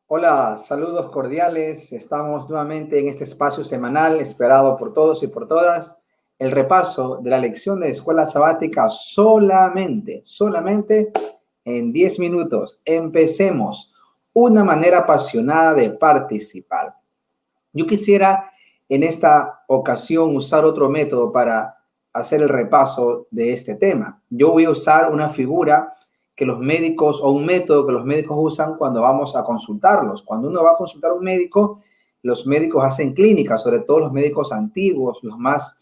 Hola, saludos cordiales. Estamos nuevamente en este espacio semanal esperado por todos y por todas. El repaso de la lección de escuela sabática solamente en 10 minutos. Empecemos. Una manera apasionada de participar. Yo quisiera en esta ocasión usar otro método para hacer el repaso de este tema. Yo voy a usar una figura que los médicos o un método que los médicos usan cuando vamos a consultarlos. Cuando uno va a consultar a un médico, los médicos hacen clínicas, sobre todo los médicos antiguos, los más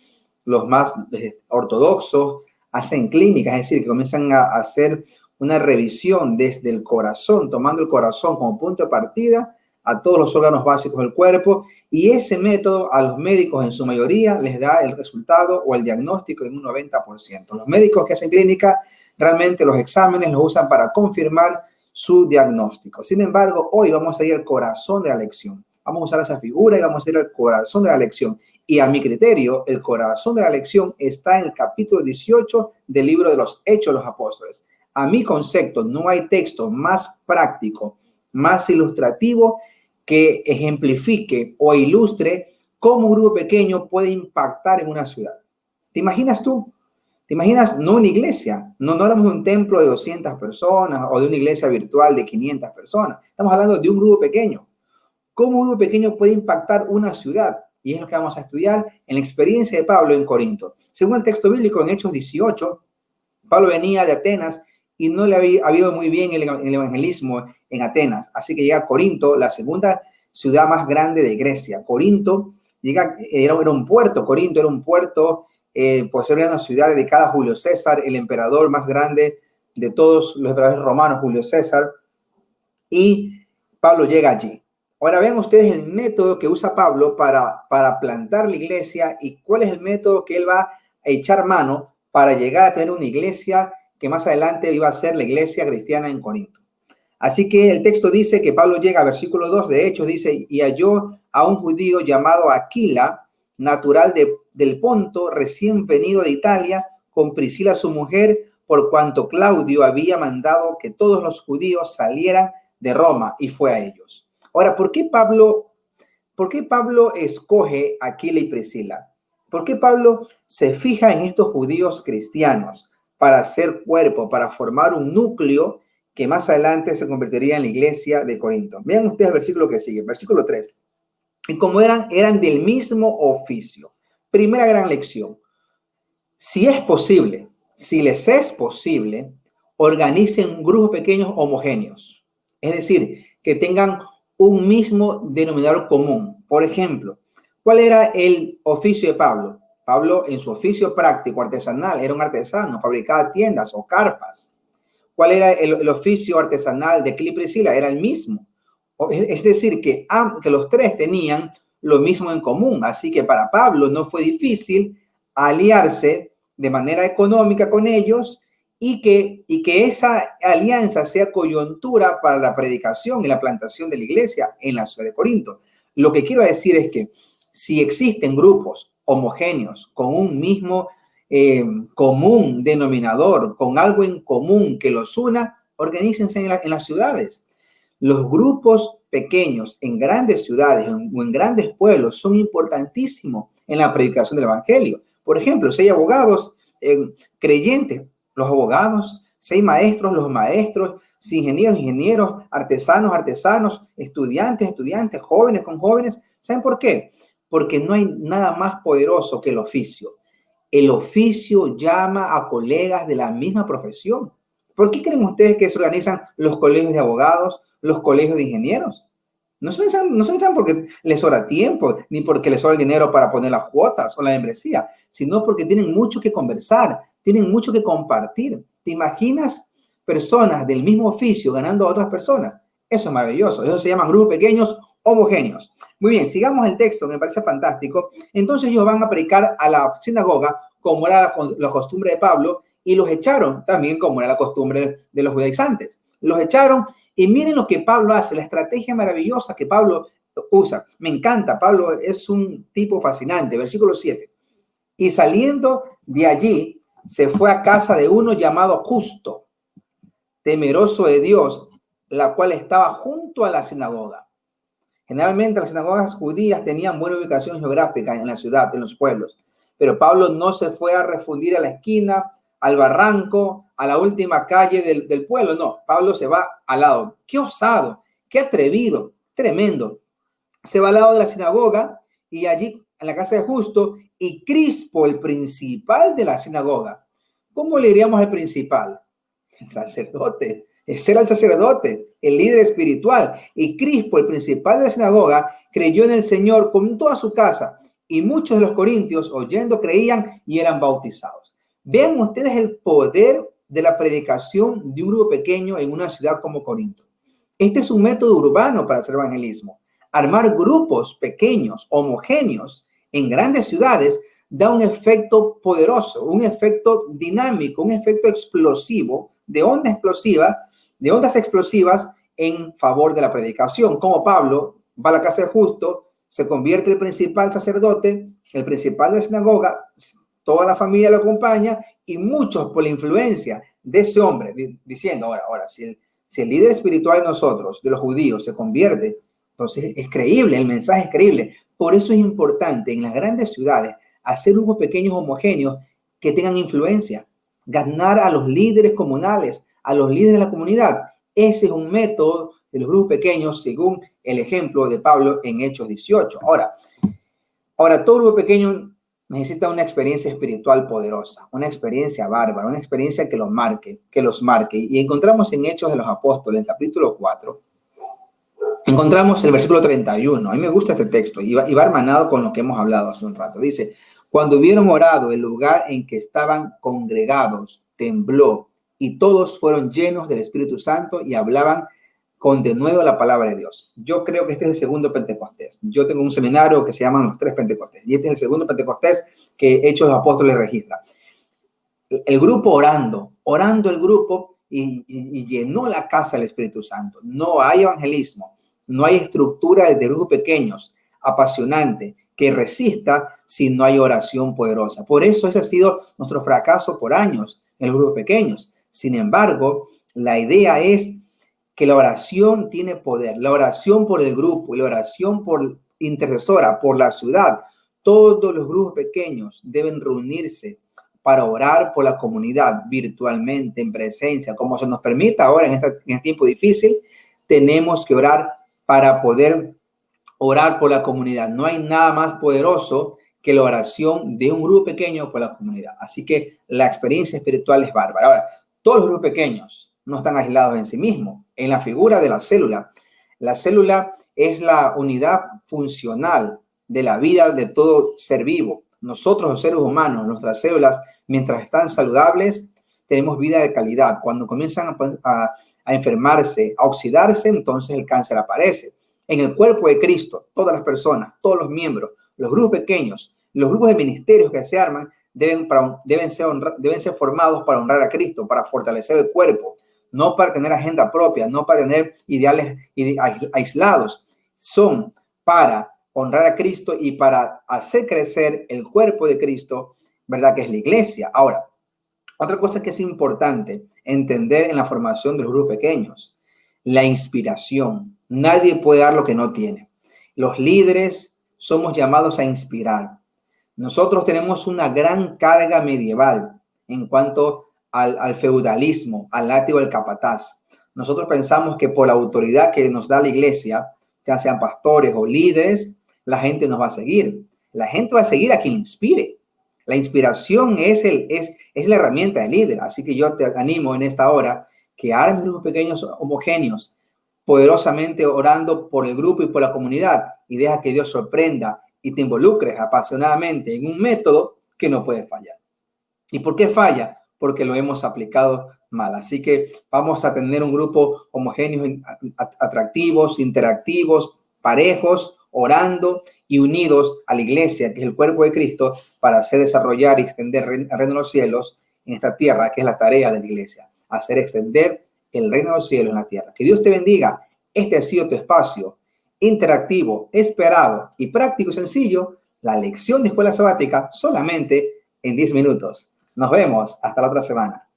ortodoxos, hacen clínicas, es decir, que comienzan a hacer una revisión desde el corazón, tomando el corazón como punto de partida a todos los órganos básicos del cuerpo, y ese método a los médicos en su mayoría les da el resultado o el diagnóstico en un 90%. Los médicos que hacen clínica realmente los exámenes los usan para confirmar su diagnóstico. Sin embargo, hoy vamos a ir al corazón de la lección. Vamos a usar esa figura y vamos a ir al corazón de la lección. Y a mi criterio, el corazón de la lección está en el capítulo 18 del libro de los Hechos de los Apóstoles. A mi concepto, no hay texto más práctico, más ilustrativo que ejemplifique o ilustre cómo un grupo pequeño puede impactar en una ciudad. ¿Te imaginas tú? ¿Te imaginas? No una iglesia, no éramos un templo de 200 personas o de una iglesia virtual de 500 personas. Estamos hablando de un grupo pequeño. ¿Cómo un grupo pequeño puede impactar una ciudad? Y es lo que vamos a estudiar en la experiencia de Pablo en Corinto. Según el texto bíblico en Hechos 18, Pablo venía de Atenas y no le había ido muy bien el evangelismo en Atenas. Así que llega a Corinto, la segunda ciudad más grande de Grecia. Corinto era un puerto. Corinto era un puerto, pues era una ciudad dedicada a Julio César, el emperador más grande de todos los emperadores romanos, Julio César. Y Pablo llega allí. Ahora vean ustedes el método que usa Pablo para plantar la iglesia y cuál es el método que él va a echar mano para llegar a tener una iglesia que más adelante iba a ser la iglesia cristiana en Corinto. Así que el texto dice que Pablo llega a versículo 2 de Hechos, dice, y halló a un judío llamado Aquila, natural del Ponto, recién venido de Italia, con Priscila su mujer, por cuanto Claudio había mandado que todos los judíos salieran de Roma, y fue a ellos. Ahora, ¿por qué Pablo escoge a Aquila y Priscila? ¿Por qué Pablo se fija en estos judíos cristianos para hacer cuerpo, para formar un núcleo que más adelante se convertiría en la iglesia de Corinto? Vean ustedes el versículo que sigue, versículo 3. Y como eran del mismo oficio. Primera gran lección. Si les es posible, organicen grupos pequeños homogéneos. Es decir, que tengan un mismo denominador común. Por ejemplo, ¿cuál era el oficio de Pablo? Pablo, en su oficio práctico artesanal, era un artesano, fabricaba tiendas o carpas. ¿Cuál era el oficio artesanal de Aquila y Priscila? Era el mismo. Es decir, que los tres tenían lo mismo en común. Así que para Pablo no fue difícil aliarse de manera económica con ellos y que esa alianza sea coyuntura para la predicación y la plantación de la iglesia en la ciudad de Corinto. Lo que quiero decir es que si existen grupos homogéneos con un mismo común denominador, con algo en común que los una, organícense en las ciudades. Los grupos pequeños en grandes ciudades o en grandes pueblos son importantísimos en la predicación del evangelio. Por ejemplo, si hay abogados creyentes, los abogados; si hay maestros, los maestros; si ingenieros, artesanos, estudiantes, jóvenes con jóvenes. ¿Saben por qué? Porque no hay nada más poderoso que el oficio. El oficio llama a colegas de la misma profesión. ¿Por qué creen ustedes que se organizan los colegios de abogados, los colegios de ingenieros? No se organizan porque les sobra tiempo, ni porque les sobra el dinero para poner las cuotas o la membresía, sino porque tienen mucho que conversar, tienen mucho que compartir. ¿Te imaginas personas del mismo oficio ganando a otras personas? Eso es maravilloso. Eso se llaman grupos pequeños homogéneos. Muy bien, sigamos el texto, que me parece fantástico. Entonces ellos van a predicar a la sinagoga, como era la costumbre de Pablo, y los echaron también, como era la costumbre de los judaizantes. Los echaron. Y miren lo que Pablo hace, la estrategia maravillosa que Pablo usa. Me encanta, Pablo es un tipo fascinante. Versículo 7. Y saliendo de allí, se fue a casa de uno llamado Justo, temeroso de Dios. la cual estaba junto a la sinagoga. Generalmente las sinagogas judías tenían buena ubicación geográfica en la ciudad, en los pueblos, pero Pablo no se fue a refundir a la esquina, al barranco, a la última calle del pueblo. No, Pablo se va al lado. Qué osado, qué atrevido, tremendo. Se va al lado de la sinagoga y allí en la casa de Justo y Crispo, el principal de la sinagoga. ¿Cómo le diríamos al principal? El sacerdote. Ese era el sacerdote, el líder espiritual. Y Crispo, el principal de la sinagoga, creyó en el Señor con toda su casa. Y muchos de los corintios, oyendo, creían y eran bautizados. Vean ustedes el poder de la predicación de un grupo pequeño en una ciudad como Corinto. Este es un método urbano para hacer evangelismo. Armar grupos pequeños, homogéneos, en grandes ciudades, da un efecto poderoso, un efecto dinámico, un efecto explosivo, de ondas explosivas en favor de la predicación. Como Pablo va a la casa de Justo, se convierte el principal sacerdote, el principal de la sinagoga, toda la familia lo acompaña y muchos por la influencia de ese hombre, diciendo, ahora si el líder espiritual de nosotros, de los judíos, se convierte, entonces es creíble, el mensaje es creíble. Por eso es importante en las grandes ciudades hacer grupos pequeños homogéneos que tengan influencia, ganar a los líderes comunales, a los líderes de la comunidad. Ese es un método de los grupos pequeños según el ejemplo de Pablo en Hechos 18. Ahora todo grupo pequeño necesita una experiencia espiritual poderosa, una experiencia bárbara, una experiencia que los marque. Y encontramos en Hechos de los Apóstoles, en el capítulo 4, encontramos el versículo 31. A mí me gusta este texto y va hermanado con lo que hemos hablado hace un rato. Dice, cuando hubieron orado, el lugar en que estaban congregados tembló y todos fueron llenos del Espíritu Santo y hablaban con denuedo la palabra de Dios. Yo creo que este es el segundo Pentecostés. Yo tengo un seminario que se llama los 3 Pentecostés y este es el segundo Pentecostés que Hechos de los Apóstoles registra. El grupo orando el grupo y llenó la casa del Espíritu Santo. No hay evangelismo, no hay estructura de grupos pequeños, apasionante, que resista si no hay oración poderosa. Por eso ese ha sido nuestro fracaso por años en los grupos pequeños. Sin embargo, la idea es que la oración tiene poder, la oración por el grupo y la oración por intercesora, por la ciudad. Todos los grupos pequeños deben reunirse para orar por la comunidad virtualmente, en presencia, como se nos permita ahora en este tiempo difícil. Tenemos que orar para poder orar por la comunidad. No hay nada más poderoso que la oración de un grupo pequeño por la comunidad. Así que la experiencia espiritual es bárbara. Ahora, todos los grupos pequeños no están aislados en sí mismos. En la figura de la célula es la unidad funcional de la vida de todo ser vivo. Nosotros, los seres humanos, nuestras células, mientras están saludables, tenemos vida de calidad. Cuando comienzan a enfermarse, a oxidarse, entonces el cáncer aparece. En el cuerpo de Cristo, todas las personas, todos los miembros, los grupos pequeños, los grupos de ministerios que se arman, deben ser formados para honrar a Cristo, para fortalecer el cuerpo, no para tener agenda propia, no para tener ideales aislados. Son para honrar a Cristo y para hacer crecer el cuerpo de Cristo, ¿verdad? Que es la iglesia. Ahora, otra cosa que es importante entender en la formación de los grupos pequeños, la inspiración. Nadie puede dar lo que no tiene. Los líderes somos llamados a inspirar. Nosotros tenemos una gran carga medieval en cuanto al feudalismo, al látigo del capataz. Nosotros pensamos que por la autoridad que nos da la iglesia, ya sean pastores o líderes, la gente nos va a seguir. La gente va a seguir a quien inspire. La inspiración es la herramienta del líder. Así que yo te animo en esta hora que armes grupos pequeños homogéneos, poderosamente orando por el grupo y por la comunidad, y deja que Dios sorprenda y te involucres apasionadamente en un método que no puede fallar. ¿Y por qué falla? Porque lo hemos aplicado mal. Así que vamos a tener un grupo homogéneo, atractivos, interactivos, parejos, orando y unidos a la iglesia, que es el cuerpo de Cristo, para hacer desarrollar y extender el reino de los cielos en esta tierra, que es la tarea de la iglesia, hacer extender el reino de los cielos en la tierra. Que Dios te bendiga. Este ha sido tu espacio interactivo, esperado y práctico y sencillo, la lección de escuela sabática, solamente en 10 minutos. Nos vemos hasta la otra semana.